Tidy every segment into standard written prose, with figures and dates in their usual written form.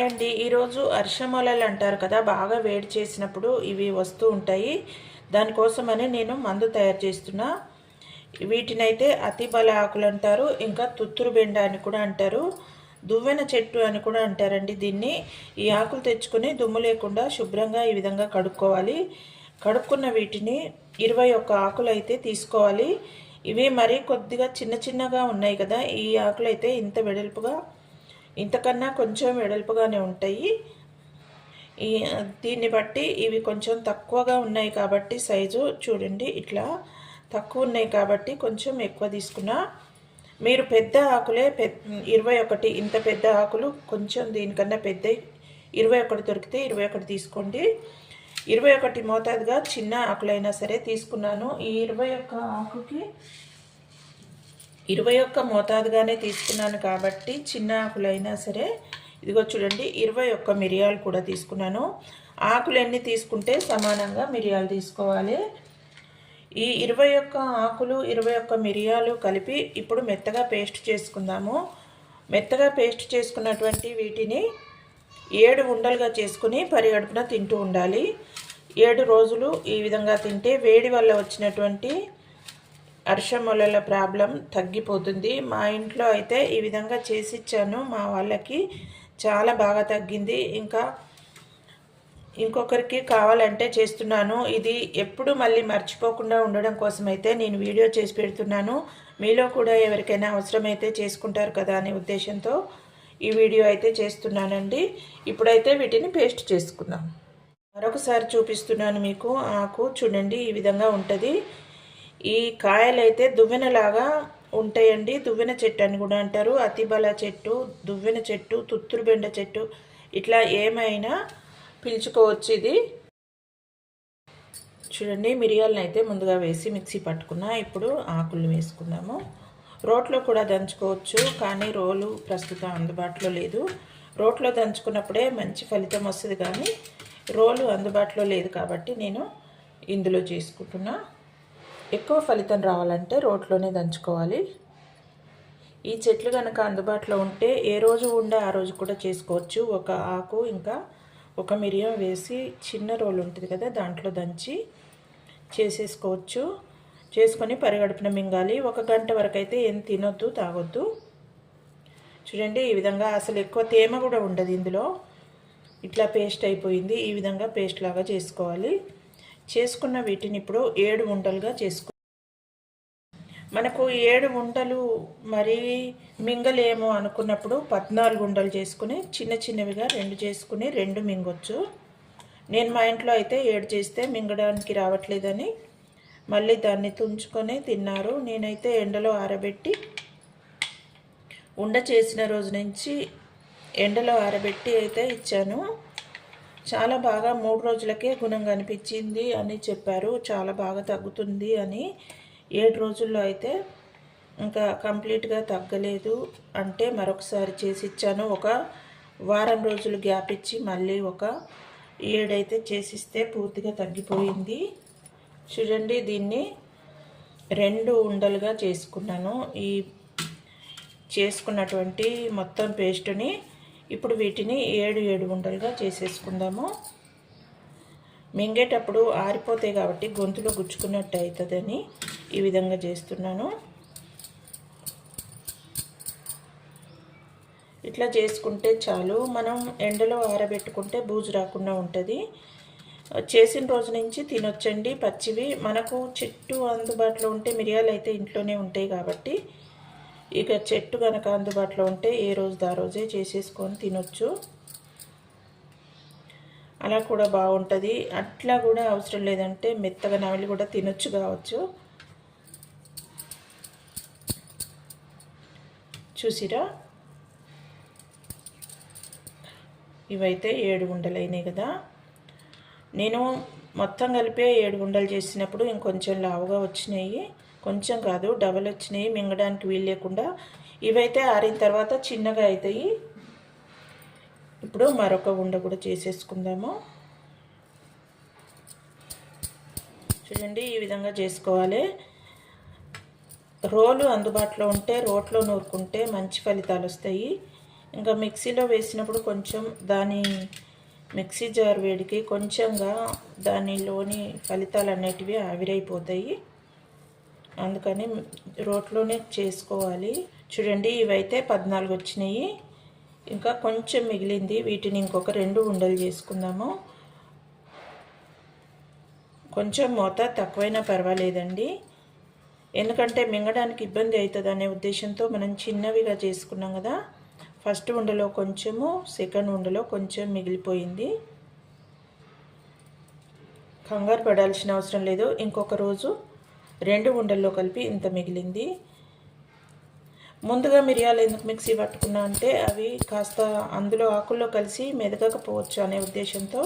అండి ఈరోజు అర్షమొలలు అంటారు కదా, బాగా వేడి చేసినప్పుడు ఇవి వస్తూ ఉంటాయి. దానికోసమని నేను మందు తయారు చేస్తున్నా. వీటినైతే అతిబల ఆకులు అంటారు, ఇంకా తుత్తురు బెండ అని కూడా అంటారు, దువ్వెన చెట్టు అని కూడా అంటారండి దీన్ని. ఈ ఆకులు తెచ్చుకొని దుమ్ము లేకుండా శుభ్రంగా ఈ విధంగా కడుక్కోవాలి. కడుక్కున్న వీటిని 21 ఆకులు అయితే తీసుకోవాలి. ఇవి మరీ కొద్దిగా చిన్న చిన్నగా ఉన్నాయి కదా, ఈ ఆకులు అయితే ఇంత వెడల్పుగా, ఇంతకన్నా కొంచెం వెడల్పుగానే ఉంటాయి. దీన్ని బట్టి ఇవి కొంచెం తక్కువగా ఉన్నాయి కాబట్టి సైజు చూడండి, ఇట్లా తక్కువ ఉన్నాయి కాబట్టి కొంచెం ఎక్కువ తీసుకున్నా. మీరు పెద్ద ఆకులే 21, ఇంత పెద్ద ఆకులు కొంచెం దీనికన్నా పెద్ద 21 దొరికితే 21 తీసుకోండి. 21 మోతాదుగా చిన్న ఆకులైనా సరే తీసుకున్నాను. ఈ 21 ఆకుకి 21 మోతాదుగానే తీసుకున్నాను కాబట్టి చిన్న ఆకులైనా సరే. ఇదిగో చూడండి, 21 మిరియాలు కూడా తీసుకున్నాను. ఆకులు ఎన్ని తీసుకుంటే సమానంగా మిరియాలు తీసుకోవాలి. ఈ 21 ఆకులు 21 మిరియాలు కలిపి ఇప్పుడు మెత్తగా పేస్ట్ చేసుకుందాము. మెత్తగా పేస్ట్ చేసుకున్నటువంటి వీటిని 7 ఉండలుగా చేసుకుని పరిగడుపున తింటూ ఉండాలి. 7 రోజులు ఈ విధంగా తింటే వేడి వల్ల వచ్చినటువంటి అర్షమొలల ప్రాబ్లం తగ్గిపోతుంది. మా ఇంట్లో అయితే ఈ విధంగా చేసి ఇచ్చాను మా వాళ్ళకి, చాలా బాగా తగ్గింది. ఇంకా ఇంకొకరికి కావాలంటే చేస్తున్నాను. ఇది ఎప్పుడు మళ్ళీ మర్చిపోకుండా ఉండడం కోసం అయితే నేను వీడియో చేసి పెడుతున్నాను. మీలో కూడా ఎవరికైనా అవసరమైతే చేసుకుంటారు కదా అనే ఉద్దేశంతో ఈ వీడియో అయితే చేస్తున్నానండి. ఇప్పుడైతే వీటిని పేస్ట్ చేసుకుందాం. మరొకసారి చూపిస్తున్నాను మీకు. ఆకు చూడండి ఈ విధంగా ఉంటుంది. ఈ కాయలైతే దువ్వెనలాగా ఉంటాయండి. దువ్వెన చెట్టు అని కూడా అంటారు, అతిబల చెట్టు, దువ్వెన చెట్టు, తుత్తురు బెండ చెట్టు, ఇట్లా ఏమైనా పిలుచుకోవచ్చు. ఇది చూడండి, మిరియాలను అయితే ముందుగా వేసి మిక్సీ పట్టుకున్నా. ఇప్పుడు ఆకులు వేసుకుందాము. రోట్లో కూడా దంచుకోవచ్చు, కానీ రోలు ప్రస్తుతం అందుబాటులో లేదు. రోట్లో దంచుకున్నప్పుడే మంచి ఫలితం వస్తుంది, కానీ రోలు అందుబాటులో లేదు కాబట్టి నేను ఇందులో చేసుకుంటున్నా. ఎక్కువ ఫలితం రావాలంటే రోట్లోనే దంచుకోవాలి. ఈ చెట్లు కనుక అందుబాటులో ఉంటే ఏ రోజు ఉండే ఆ రోజు కూడా చేసుకోవచ్చు. ఒక ఆకు ఇంకా ఒక మిరియం వేసి చిన్న రోలు ఉంటుంది కదా, దాంట్లో దంచి చేసేసుకోవచ్చు. చేసుకొని పరిగడుపున మింగాలి. 1 గంట వరకు అయితే ఏం తినొద్దు, తాగొద్దు. చూడండి ఈ విధంగా అసలు ఎక్కువ తేమ కూడా ఉండదు ఇందులో. ఇట్లా పేస్ట్ అయిపోయింది. ఈ విధంగా పేస్ట్ లాగా చేసుకోవాలి. చేసుకున్న వీటిని ఇప్పుడు 7 ఉండలుగా చేసుకో. మనకు 7 ఉండలు మరీ మింగలేమో అనుకున్నప్పుడు 14 ఉండలు చేసుకుని చిన్న చిన్నవిగా 2 చేసుకుని 2 మింగొచ్చు. నేను మా ఇంట్లో అయితే 7 చేస్తే మింగడానికి రావట్లేదని మళ్ళీ దాన్ని తుంచుకొని తిన్నారు. నేనైతే ఎండలో ఆరబెట్టి, ఉండ చేసిన రోజు నుంచి ఎండలో ఆరబెట్టి అయితే ఇచ్చాను. చాలా బాగా 3 రోజులకే గుణం కనిపించింది అని చెప్పారు. చాలా బాగా తగ్గుతుంది అని. 7 రోజుల్లో అయితే ఇంకా కంప్లీట్గా తగ్గలేదు అంటే మరొకసారి చేసి ఇచ్చాను. ఒక వారం రోజులు గ్యాప్ ఇచ్చి మళ్ళీ ఒక 7 అయితే చేసిస్తే పూర్తిగా తగ్గిపోయింది. చూడండి, దీన్ని 2 ఉండలుగా చేసుకున్నాను. ఈ చేసుకున్నటువంటి మొత్తం పేస్టుని ఇప్పుడు వీటిని 7 ఉండలుగా చేసేసుకుందాము. మింగేటప్పుడు ఆరిపోతాయి కాబట్టి గొంతులో గుచ్చుకున్నట్టు అవుతుందని ఈ విధంగా చేస్తున్నాను. ఇట్లా చేసుకుంటే చాలు. మనం ఎండలో ఆరబెట్టుకుంటే బూజు రాకుండా ఉంటుంది. చేసిన రోజు నుంచి తినొచ్చండి పచ్చివి. మనకు చెట్టు అందుబాటులో ఉంటే, మిరియాలు అయితే ఇంట్లోనే ఉంటాయి కాబట్టి, ఇక చెట్టు కనుక అందుబాటులో ఉంటే ఏ రోజు ఆ రోజే చేసేసుకొని తినొచ్చు. అలా కూడా బాగుంటుంది. అట్లా కూడా అవసరం లేదంటే మెత్తగా నమిలి కూడా తినొచ్చు కావచ్చు. చూసిరా, ఇవైతే 7 ఉండలు అయినాయి కదా. నేను మొత్తం కలిపే 7 ఉండలు చేసినప్పుడు ఇంకొంచెం లావుగా వచ్చినాయి, కొంచెం కాదు డబల్ వచ్చినాయి, మింగడానికి వీలు లేకుండా. ఇవైతే ఆరిన తర్వాత చిన్నగా అవుతాయి. ఇప్పుడు మరొక ఉండ కూడా చేసేసుకుందాము. చూడండి ఈ విధంగా చేసుకోవాలి. రోలు అందుబాటులో ఉంటే రోట్లో నూరుకుంటే మంచి ఫలితాలు వస్తాయి. ఇంకా మిక్సీలో వేసినప్పుడు కొంచెం దాని మిక్సీ జార్ వేడికి కొంచెంగా దానిలోని ఫలితాలు అనేటివి ఆవిరైపోతాయి. అందుకని రోట్లోనే చేసుకోవాలి. చూడండి, ఇవైతే 14 వచ్చినాయి. ఇంకా కొంచెం మిగిలింది. వీటిని ఇంకొక 2 ఉండలు చేసుకుందాము. కొంచెం మోత తక్కువైనా పర్వాలేదండి, ఎందుకంటే మింగడానికి ఇబ్బంది అవుతుంది అనే ఉద్దేశంతో మనం చిన్నవిగా చేసుకున్నాం కదా. ఫస్ట్ ఉండలో కొంచెము, సెకండ్ ఉండలో కొంచెం మిగిలిపోయింది. కంగారు పడాల్సిన అవసరం లేదు. ఇంకొక రోజు 2 ఉండల్లో కలిపి ఇంత మిగిలింది. ముందుగా మిరియాలు ఎందుకు మిక్సీ పట్టుకున్నా అంటే అవి కాస్త అందులో ఆకుల్లో కలిసి మెదగకపోవచ్చు అనే ఉద్దేశంతో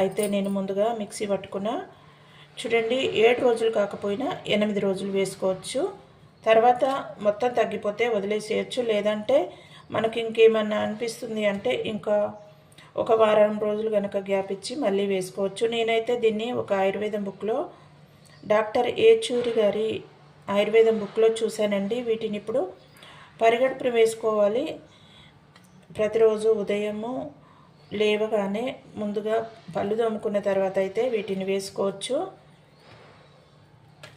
అయితే నేను ముందుగా మిక్సీ పట్టుకున్నా. చూడండి, 7 రోజులు కాకపోయినా 8 రోజులు వేసుకోవచ్చు. తర్వాత మొత్తం తగ్గిపోతే వదిలేసేయచ్చు. లేదంటే మనకి ఇంకేమన్నా అనిపిస్తుంది అంటే ఇంకా ఒక వారం రోజులు కనుక గ్యాప్ ఇచ్చి మళ్ళీ వేసుకోవచ్చు. నేనైతే దీన్ని ఒక ఆయుర్వేదం బుక్లో, డాక్టర్ ఏచూరి గారి ఆయుర్వేదం బుక్లో చూశానండి. వీటిని ఇప్పుడు పరిగడుపున వేసుకోవాలి. ప్రతిరోజు ఉదయము లేవగానే ముందుగా పళ్ళు తోముకున్న తర్వాత అయితే వీటిని వేసుకోవచ్చు.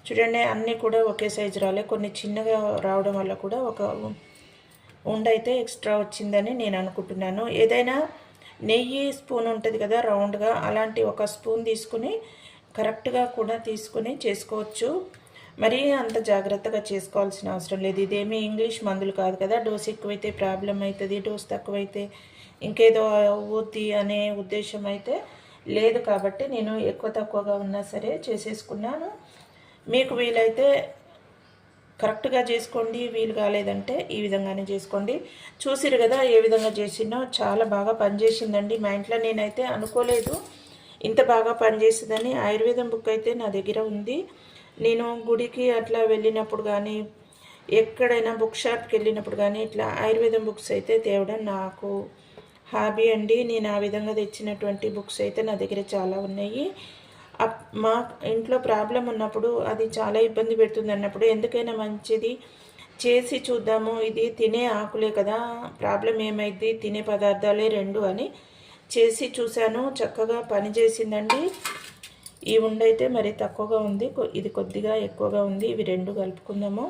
చూడండి, అన్నీ కూడా ఒకే సైజు రాలే, కొన్ని చిన్నగా రావడం వల్ల కూడా ఒక ఉండ అయితే ఎక్స్ట్రా వచ్చిందని నేను అనుకుంటున్నాను. ఏదైనా నెయ్యి స్పూన్ ఉంటుంది కదా రౌండ్గా, అలాంటి ఒక స్పూన్ తీసుకుని కరెక్ట్గా కూడా తీసుకుని చేసుకోవచ్చు. మరీ అంత జాగ్రత్తగా చేసుకోవాల్సిన అవసరం లేదు. ఇదేమీ ఇంగ్లీష్ మందులు కాదు కదా. డోస్ ఎక్కువైతే ప్రాబ్లం అవుతుంది, డోస్ తక్కువైతే ఇంకేదో అవుద్ది అనే ఉద్దేశం అయితే లేదు. కాబట్టి నేను ఎక్కువ తక్కువగా ఉన్నా సరే చేసేసుకున్నాను. మీకు వీలైతే కరెక్ట్గా చేసుకోండి, వీలు కాలేదంటే ఈ విధంగానే చేసుకోండి. చూసిరు కదా ఏ విధంగా చేసినో, చాలా బాగా పనిచేసిందండి. మా ఇంట్లో నేనైతే అనుకోలేదు ఇంత బాగా పనిచేస్తుందని. ఆయుర్వేదం బుక్ అయితే నా దగ్గర ఉంది. నేను గుడికి అట్లా వెళ్ళినప్పుడు కానీ, ఎక్కడైనా బుక్ షాప్కి వెళ్ళినప్పుడు కానీ ఇట్లా ఆయుర్వేదం బుక్స్ అయితే తేవడం నాకు హాబీ అండి. నేను ఆ విధంగా తెచ్చినటువంటి బుక్స్ అయితే నా దగ్గర చాలా ఉన్నాయి. మా ఇంట్లో ప్రాబ్లం ఉన్నప్పుడు అది చాలా ఇబ్బంది పెడుతుంది అన్నప్పుడు ఎందుకైనా మంచిది చేసి చూద్దాము, ఇది తినే ఆకులే కదా, ప్రాబ్లం ఏమైంది, తినే పదార్థాలే 2 అని చేసి చూశాను. చక్కగా పనిచేసిందండి. ఈ ఉండైతే మరి తక్కువగా ఉంది, ఇది కొద్దిగా ఎక్కువగా ఉంది. ఇవి 2 కలుపుకుందాము.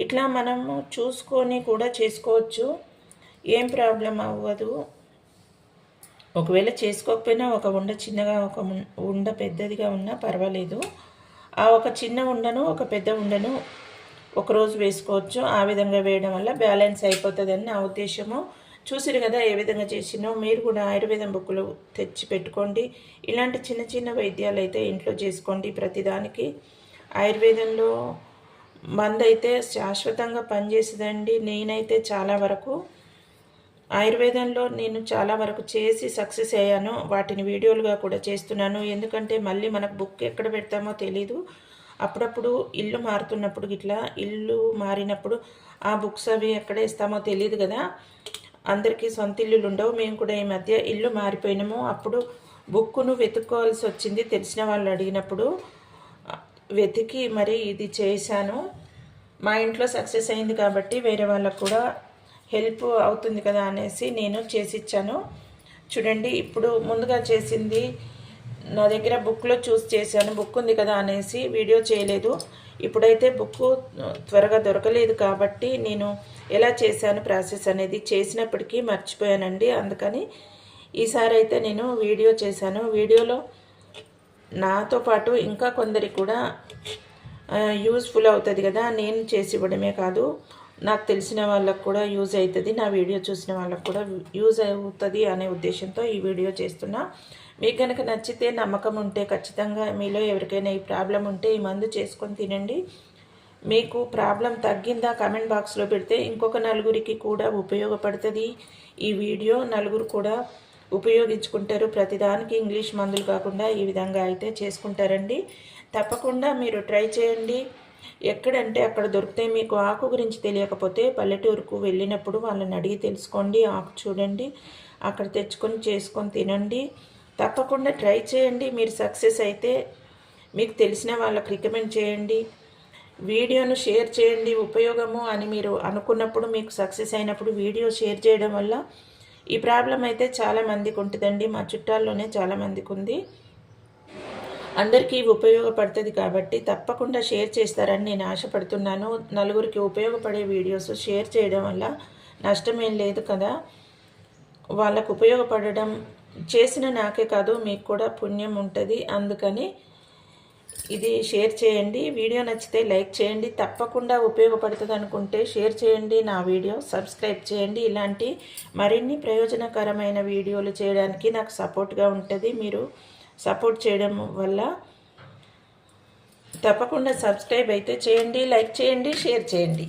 ఇట్లా మనము చూసుకొని కూడా చేసుకోవచ్చు, ఏం ప్రాబ్లం అవ్వదు. ఒకవేళ చేసుకోకపోయినా ఒక ఉండ చిన్నగా, ఒక ఉండ పెద్దదిగా ఉన్నా పర్వాలేదు. ఆ ఒక చిన్న ఉండను, ఒక పెద్ద ఉండను ఒకరోజు వేసుకోవచ్చు. ఆ విధంగా వేయడం వల్ల బ్యాలెన్స్ అయిపోతుందని నా ఉద్దేశము. చూసిరు కదా ఏ విధంగా చేసినో. మీరు కూడా ఆయుర్వేదం బుక్కులు తెచ్చి పెట్టుకోండి. ఇలాంటి చిన్న చిన్న వైద్యాలు అయితే ఇంట్లో చేసుకోండి. ప్రతిదానికి ఆయుర్వేదంలో మందు అయితే శాశ్వతంగా పనిచేస్తుందండి. నేనైతే చాలా వరకు ఆయుర్వేదంలో నేను చాలా వరకు చేసి సక్సెస్ అయ్యాను. వాటిని వీడియోలుగా కూడా చేస్తున్నాను. ఎందుకంటే మళ్ళీ మనకు బుక్ ఎక్కడ పెడతామో తెలీదు. అప్పుడప్పుడు ఇల్లు మారుతున్నప్పుడు ఇట్లా ఇల్లు మారినప్పుడు ఆ బుక్స్ అవి ఎక్కడ ఇస్తామో తెలియదు కదా. అందరికీ సొంత ఇల్లులు ఉండవు. మేము కూడా ఈ మధ్య ఇల్లు మారిపోయినాము. అప్పుడు బుక్కును వెతుక్కోవాల్సి వచ్చింది. తెలిసిన వాళ్ళు అడిగినప్పుడు వెతికి మరి ఇది చేశాను. మా ఇంట్లో సక్సెస్ అయింది కాబట్టి వేరే వాళ్ళకు కూడా హెల్ప్ అవుతుంది కదా అనేసి నేను చేసి ఇచ్చాను. చూడండి, ఇప్పుడు ముందుగా చేసింది నా దగ్గర బుక్లో చూసి చేశాను. బుక్ ఉంది కదా అనేసి వీడియో చేయలేదు. ఇప్పుడైతే బుక్ త్వరగా దొరకలేదు కాబట్టి నేను ఎలా చేశాను ప్రాసెస్ అనేది చేసినప్పటికీ మర్చిపోయానండి. అందుకని ఈసారి అయితే నేను వీడియో చేశాను. వీడియోలో నాతో పాటు ఇంకా కొందరికి కూడా యూజ్ఫుల్ అవుతుంది కదా. నేను చేసి ఇవ్వడమే కాదు, నాకు తెలిసిన వాళ్ళకు కూడా యూజ్ అవుతుంది, నా వీడియో చూసిన వాళ్ళకు కూడా యూజ్ అవుతుంది అనే ఉద్దేశంతో ఈ వీడియో చేస్తున్నా. మీకు కనుక నచ్చితే, నమ్మకం ఉంటే ఖచ్చితంగా మీలో ఎవరికైనా ఈ ప్రాబ్లం ఉంటే ఈ మందు చేసుకొని తినండి. మీకు ప్రాబ్లం తగ్గిందా కామెంట్ బాక్స్లో పెడితే ఇంకొక నలుగురికి కూడా ఉపయోగపడుతుంది. ఈ వీడియో నలుగురు కూడా ఉపయోగించుకుంటారు. ప్రతిదానికి ఇంగ్లీష్ మందులు కాకుండా ఈ విధంగా అయితే చేసుకుంటారండి. తప్పకుండా మీరు ట్రై చేయండి. ఎక్కడంటే అక్కడ దొరుకుతాయి. మీకు ఆకు గురించి తెలియకపోతే పల్లెటూరుకు వెళ్ళినప్పుడు వాళ్ళని అడిగి తెలుసుకోండి. ఆకు చూడండి, అక్కడ తెచ్చుకొని చేసుకొని తినండి. తప్పకుండా ట్రై చేయండి. మీరు సక్సెస్ అయితే మీకు తెలిసిన వాళ్ళకి రికమెండ్ చేయండి. వీడియోను షేర్ చేయండి ఉపయోగము అని మీరు అనుకున్నప్పుడు, మీకు సక్సెస్ అయినప్పుడు వీడియో షేర్ చేయడం వల్ల ఈ ప్రాబ్లం అయితే చాలా మందికి ఉంటుందండి. మా చుట్టాల్లోనే చాలా మందికి ఉంది. అందరికీ ఉపయోగపడుతుంది కాబట్టి తప్పకుండా షేర్ చేస్తారని నేను ఆశపడుతున్నాను. నలుగురికి ఉపయోగపడే వీడియోస్ షేర్ చేయడం వల్ల నష్టమేం లేదు కదా. వాళ్ళకు ఉపయోగపడడం చేసిన నాకే కాదు, మీకు కూడా పుణ్యం ఉంటుంది. అందుకని ఇది షేర్ చేయండి. వీడియో నచ్చితే లైక్ చేయండి. తప్పకుండా ఉపయోగపడుతుంది అనుకుంటే షేర్ చేయండి. నా వీడియో సబ్స్క్రైబ్ చేయండి. ఇలాంటి మరిన్ని ప్రయోజనకరమైన వీడియోలు చేయడానికి నాకు సపోర్ట్గా ఉంటుంది. మీరు సపోర్ట్ చేయడం వల్ల తప్పకుండా సబ్స్క్రైబ్ అయితే చేయండి, లైక్ చేయండి, షేర్ చేయండి.